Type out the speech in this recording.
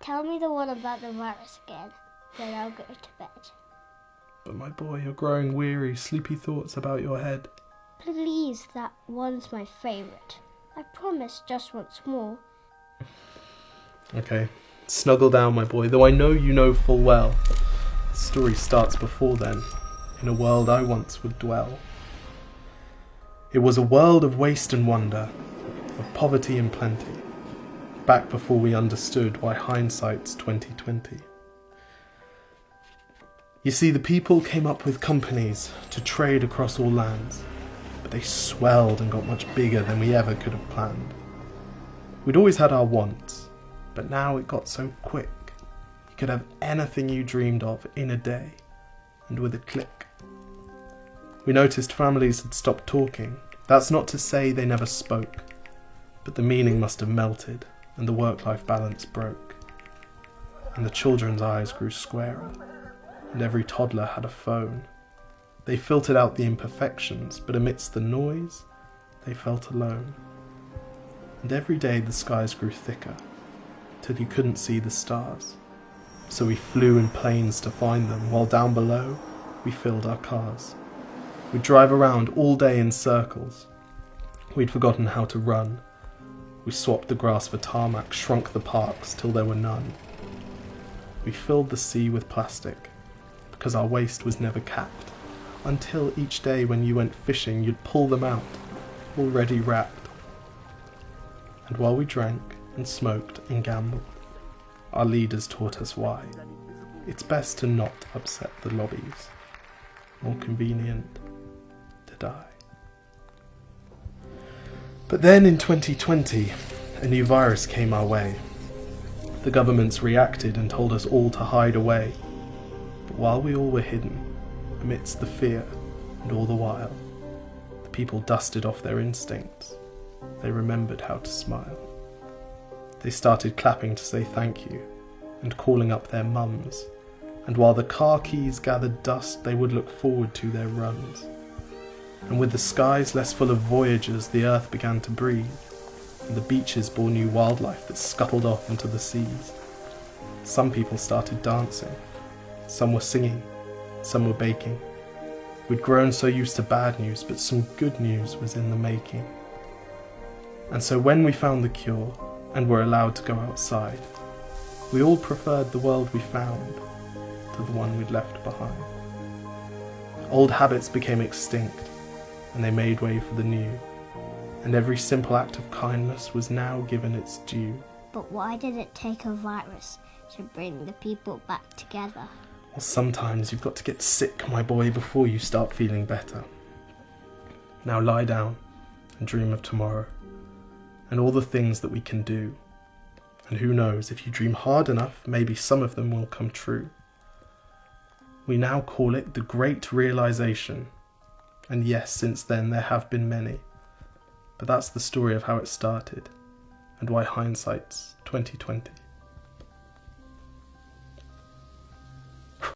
tell me the one about the virus again, then I'll go to bed. But my boy, you're growing weary, sleepy thoughts about your head. Please, that one's my favourite. I promise just once more. Okay, snuggle down, my boy, though I know you know full well. The story starts before then, in a world I once would dwell. It was a world of waste and wonder, of poverty and plenty, back before we understood why hindsight's 2020. You see, the people came up with companies to trade across all lands, but they swelled and got much bigger than we ever could have planned. We'd always had our wants, but now it got so quick. You could have anything you dreamed of in a day, and with a click. We noticed families had stopped talking. That's not to say they never spoke, but the meaning must have melted, and the work-life balance broke. And the children's eyes grew squarer, and every toddler had a phone. They filtered out the imperfections, but amidst the noise, they felt alone. And every day the skies grew thicker, till you couldn't see the stars. So we flew in planes to find them, while down below, we filled our cars. We'd drive around all day in circles. We'd forgotten how to run. We swapped the grass for tarmac, shrunk the parks till there were none. We filled the sea with plastic, because our waste was never capped, until each day when you went fishing you'd pull them out, already wrapped. And while we drank and smoked and gambled, our leaders taught us why. It's best to not upset the lobbies, more convenient to die. But then in 2020, a new virus came our way. The governments reacted and told us all to hide away. But while we all were hidden, amidst the fear and all the while, the people dusted off their instincts. They remembered how to smile. They started clapping to say thank you and calling up their mums. And while the car keys gathered dust, they would look forward to their runs. And with the skies less full of voyagers, the earth began to breathe, and the beaches bore new wildlife that scuttled off into the seas. Some people started dancing, some were singing, some were baking. We'd grown so used to bad news, but some good news was in the making. And so when we found the cure, and were allowed to go outside, we all preferred the world we found to the one we'd left behind. Old habits became extinct, and they made way for the new, and every simple act of kindness was now given its due. But why did it take a virus to bring the people back together? Well, sometimes you've got to get sick, my boy, before you start feeling better. Now lie down and dream of tomorrow, and all the things that we can do. And who knows, if you dream hard enough, maybe some of them will come true. We now call it the Great Realization. And yes, since then there have been many. But that's the story of how it started, and why hindsight's 2020.